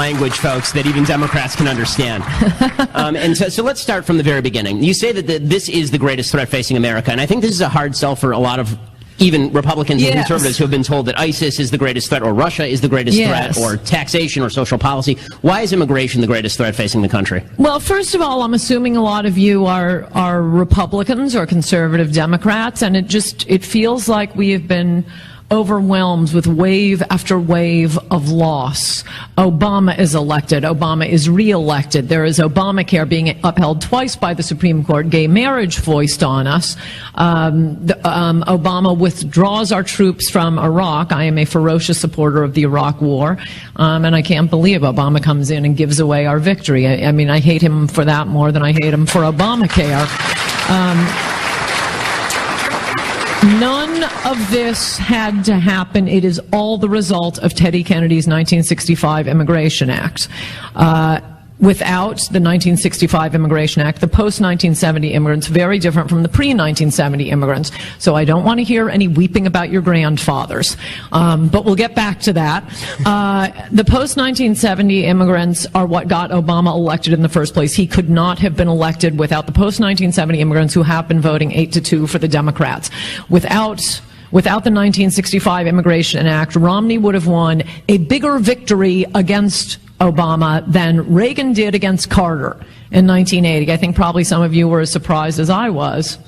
language, folks, that even Democrats can understand. And so let's start from the very beginning. You say that this is the greatest threat facing America, and I think this is a hard sell for a lot of even Republicans and conservatives who have been told that ISIS is the greatest threat, or Russia is the greatest threat, or taxation or social policy. Why is immigration the greatest threat facing the country? Well, first of all, I'm assuming a lot of you are Republicans or conservative Democrats, and it feels like we have been overwhelmed with wave after wave of loss. Obama is elected. Obama is reelected. There is Obamacare being upheld twice by the Supreme Court. Gay marriage foist on us. Obama withdraws our troops from Iraq. I am a ferocious supporter of the Iraq War, and I can't believe Obama comes in and gives away our victory. I mean, I hate him for that more than I hate him for Obamacare. None of this had to happen. It is all the result of Teddy Kennedy's 1965 Immigration Act. Without the 1965 Immigration Act, the post-1970 immigrants, very different from the pre-1970 immigrants. So I don't want to hear any weeping about your grandfathers. But we'll get back to that. The post-1970 immigrants are what got Obama elected in the first place. He could not have been elected without the post-1970 immigrants who have been voting 8-2 for the Democrats. Without the 1965 Immigration Act, Romney would have won a bigger victory against Obama than Reagan did against Carter in 1980. I think probably some of you were as surprised as I was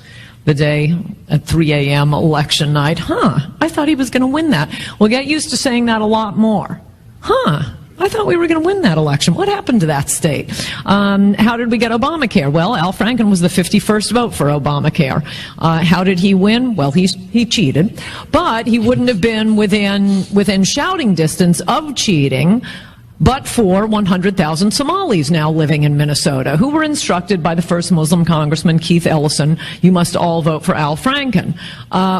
the day at 3 a.m. election night. I thought he was going to win that. We'll get used to saying that a lot more. I thought we were going to win that election. What happened to that state? How did we get Obamacare? Well, Al Franken was the 51st vote for Obamacare. How did he win? Well, he cheated, but he wouldn't have been within shouting distance of cheating but for 100,000 Somalis now living in Minnesota, who were instructed by the first Muslim congressman, Keith Ellison, you must all vote for Al Franken.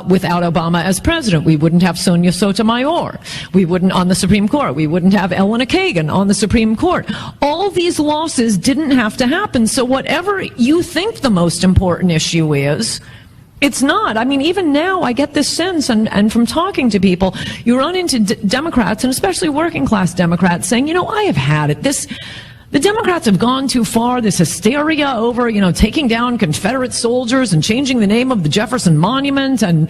Without Obama as president, we wouldn't have Sonia Sotomayor. We wouldn't, on the Supreme Court, we wouldn't have Elena Kagan on the Supreme Court. All these losses didn't have to happen, so whatever you think the most important issue is, it's not. I mean, even now, I get this sense, and from talking to people, you run into Democrats, and especially working-class Democrats, saying, you know, I have had it. The Democrats have gone too far. This hysteria over, you know, taking down Confederate soldiers and changing the name of the Jefferson Monument and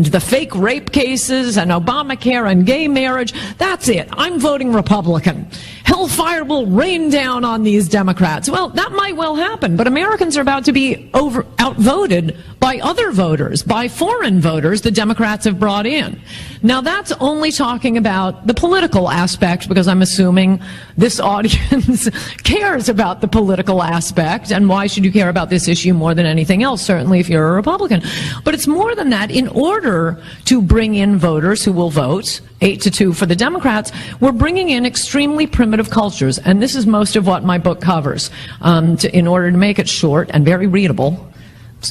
the fake rape cases and Obamacare and gay marriage. That's it. I'm voting Republican. Hellfire will rain down on these Democrats. Well, that might well happen, but Americans are about to be outvoted by other voters, by foreign voters the Democrats have brought in. Now, that's only talking about the political aspect, because I'm assuming this audience cares about the political aspect, and why should you care about this issue more than anything else, certainly if you're a Republican. But it's more than that. In order to bring in voters who will vote 8-2 for the Democrats, we're bringing in extremely primitive cultures, and this is most of what my book covers. In order to make it short and very readable,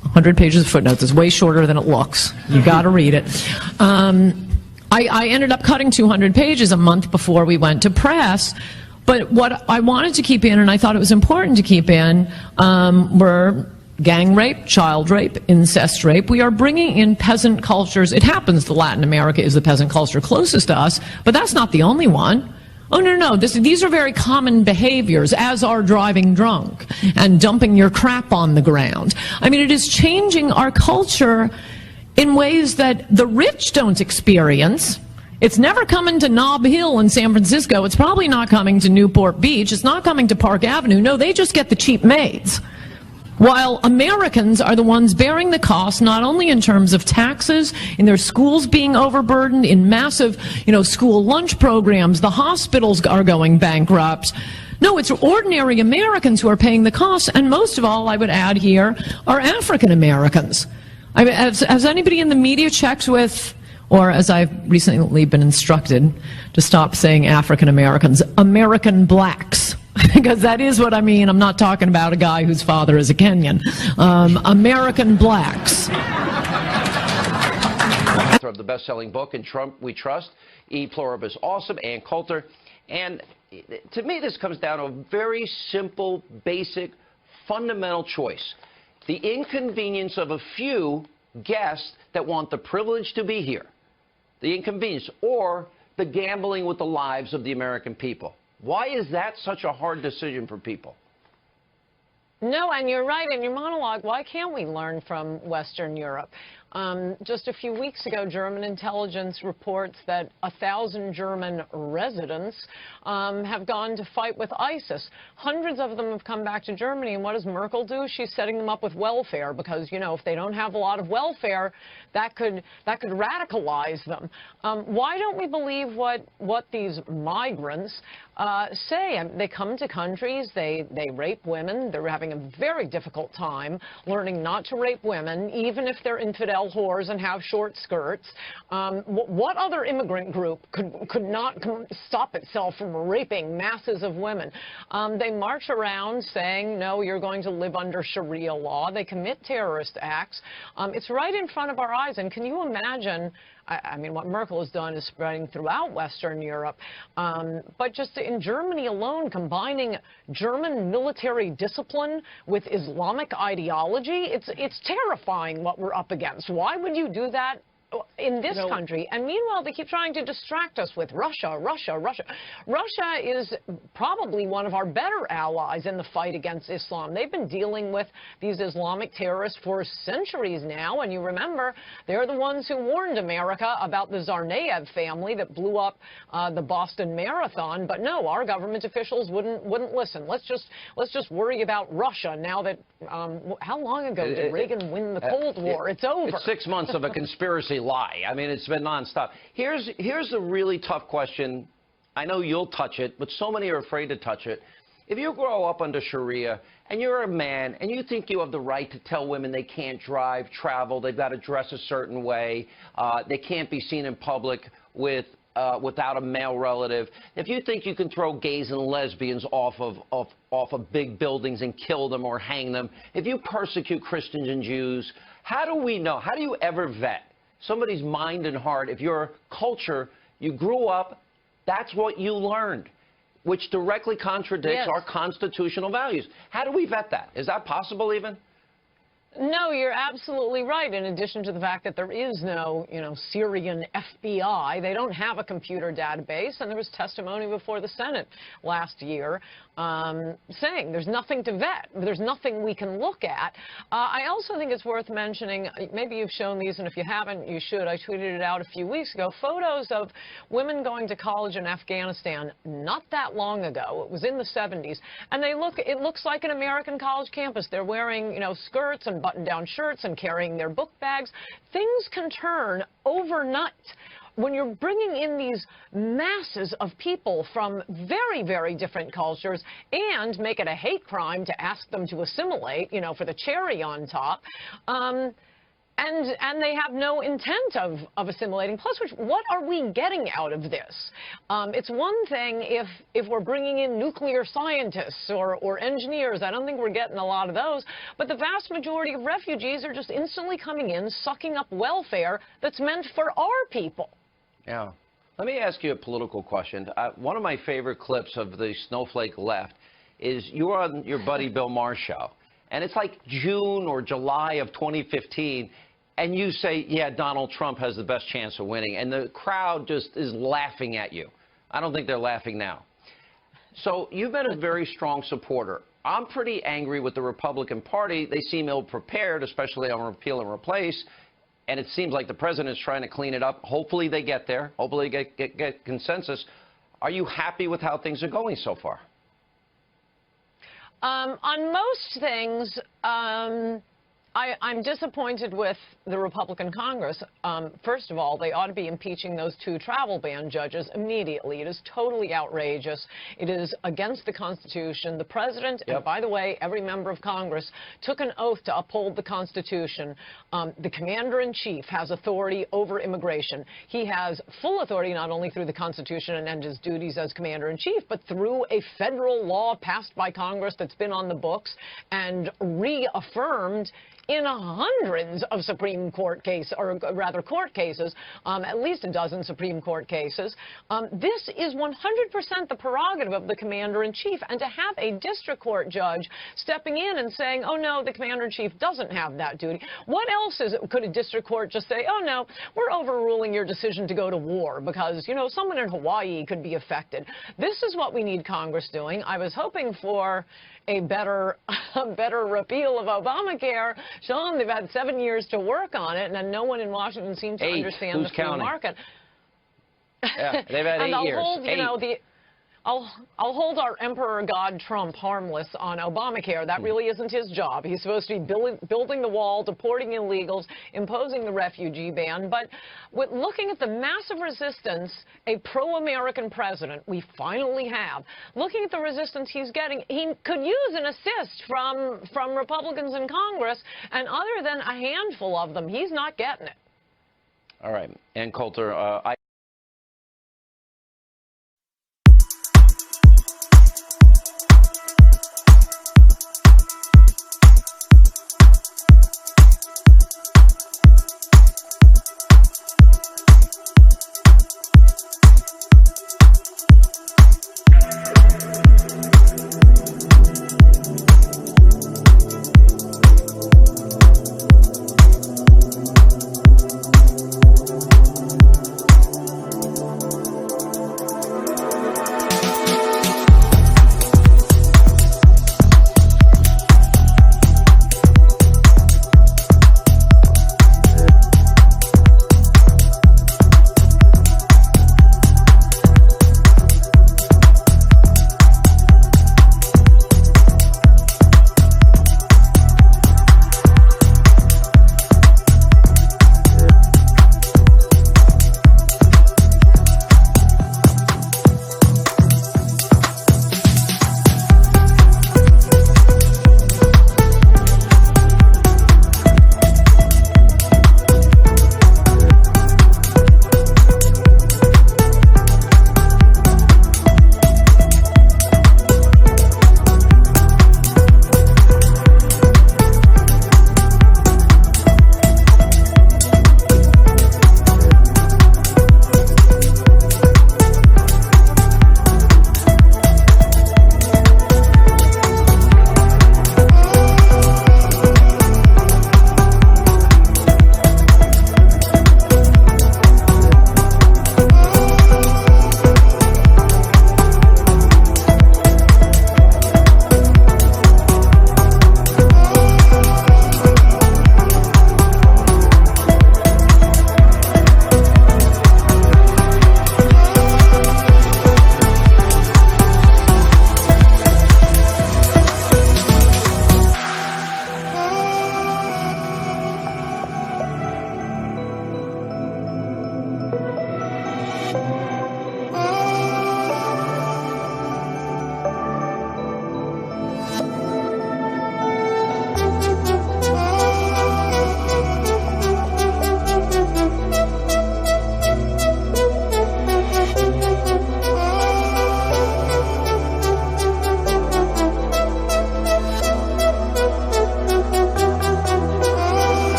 100 pages of footnotes. It's way shorter than it looks. You got to read it. I ended up cutting 200 pages a month before we went to press. But what I wanted to keep in, and I thought it was important to keep in, were gang rape, child rape, incest rape. We are bringing in peasant cultures. It happens that Latin America is the peasant culture closest to us, but that's not the only one. Oh, no. These are very common behaviors, as are driving drunk and dumping your crap on the ground. I mean, it is changing our culture in ways that the rich don't experience. It's never coming to Nob Hill in San Francisco. It's probably not coming to Newport Beach. It's not coming to Park Avenue. No, they just get the cheap maids. While Americans are the ones bearing the cost, not only in terms of taxes, in their schools being overburdened, in massive, school lunch programs, the hospitals are going bankrupt. No, it's ordinary Americans who are paying the cost, and most of all, I would add here, are African Americans. I mean, has anybody in the media checked with, or as I've recently been instructed to stop saying African Americans, American blacks? Because that is what I mean. I'm not talking about a guy whose father is a Kenyan. American blacks. Author of the best-selling book, In Trump We Trust, E Pluribus Awesome, and Coulter. And to me, this comes down to a very simple, basic, fundamental choice. The inconvenience of a few guests that want the privilege to be here. The inconvenience, or the gambling with the lives of the American people. Why is that such a hard decision for people? No, and you're right in your monologue. Why can't we learn from Western Europe? Just a few weeks ago, German intelligence reports that 1,000 German residents have gone to fight with ISIS. Hundreds of them have come back to Germany, and what does Merkel do? She's setting them up with welfare because, you know, if they don't have a lot of welfare, that could radicalize them. Why don't we believe what these migrants say? They come to countries, they rape women. They're having a very difficult time learning not to rape women, even if they're infidel whores and have short skirts. What other immigrant group could not stop itself from raping masses of women? They march around saying, no, you're going to live under Sharia law. They commit terrorist acts. It's right in front of our eyes. And can you imagine? I mean, what Merkel has done is spreading throughout Western Europe. But just in Germany alone, combining German military discipline with Islamic ideology, it's terrifying what we're up against. Why would you do that in this country? And meanwhile, they keep trying to distract us with Russia, Russia, Russia. Russia is probably one of our better allies in the fight against Islam. They've been dealing with these Islamic terrorists for centuries now. And you remember, they're the ones who warned America about the Tsarnaev family that blew up the Boston Marathon. But no, our government officials wouldn't listen. Let's just worry about Russia now that, how long ago did Reagan win the Cold War? It's over. It's 6 months of a conspiracy lie. I mean, it's been nonstop. Here's a really tough question. I know you'll touch it, but so many are afraid to touch it. If you grow up under Sharia and you're a man and you think you have the right to tell women they can't drive, travel, they've got to dress a certain way, they can't be seen in public without a male relative, if you think you can throw gays and lesbians off of big buildings and kill them or hang them, if you persecute Christians and Jews, how do we know? How do you ever vet somebody's mind and heart? If your culture, you grew up, that's what you learned, which directly contradicts our constitutional values. How do we vet that? Is that possible even? No, you're absolutely right. In addition to the fact that there is no, Syrian FBI, they don't have a computer database, and there was testimony before the Senate last year saying there's nothing to vet. There's nothing we can look at. I also think it's worth mentioning, maybe you've shown these, and if you haven't, you should. I tweeted it out a few weeks ago, photos of women going to college in Afghanistan not that long ago. It was in the 70s, and it looks like an American college campus. They're wearing, skirts and button-down shirts and carrying their book bags. Things can turn overnight when you're bringing in these masses of people from very, very different cultures and make it a hate crime to ask them to assimilate, for the cherry on top. And they have no intent of assimilating. Plus, what are we getting out of this? It's one thing if we're bringing in nuclear scientists or engineers. I don't think we're getting a lot of those. But the vast majority of refugees are just instantly coming in, sucking up welfare that's meant for our people. Yeah. Let me ask you a political question. One of my favorite clips of the snowflake left is you're on your buddy Bill Maher's show. And it's like June or July of 2015, and you say, yeah, Donald Trump has the best chance of winning. And the crowd just is laughing at you. I don't think they're laughing now. So you've been a very strong supporter. I'm pretty angry with the Republican Party. They seem ill-prepared, especially on repeal and replace. And it seems like the president is trying to clean it up. Hopefully they get there. Hopefully they get consensus. Are you happy with how things are going so far? On most things, I'm disappointed with the Republican Congress. First of all, they ought to be impeaching those 2 travel ban judges immediately. It is totally outrageous. It is against the Constitution. The president, and by the way, every member of Congress, took an oath to uphold the Constitution. The commander-in-chief has authority over immigration. He has full authority not only through the Constitution and his duties as commander-in-chief, but through a federal law passed by Congress that's been on the books and reaffirmed in hundreds of Supreme Court cases, or rather court cases, at least a dozen Supreme Court cases. This is 100% the prerogative of the commander-in-chief. And to have a district court judge stepping in and saying, oh, no, the commander-in-chief doesn't have that duty. What else could a district court just say, oh, no, we're overruling your decision to go to war because, you know, someone in Hawaii could be affected. This is what we need Congress doing. I was hoping for a better repeal of Obamacare. Sean, they've had 7 years to work on it, and no one in Washington seems to understand the free market. Yeah, they've had 8 years. Hold, you know, I'll hold our Emperor God Trump harmless on Obamacare. That really isn't his job. He's supposed to be building the wall, deporting illegals, imposing the refugee ban. But with looking at the massive resistance a pro-American president we finally have, looking at the resistance he's getting, he could use an assist from Republicans in Congress, and other than a handful of them, he's not getting it. All right. And Coulter,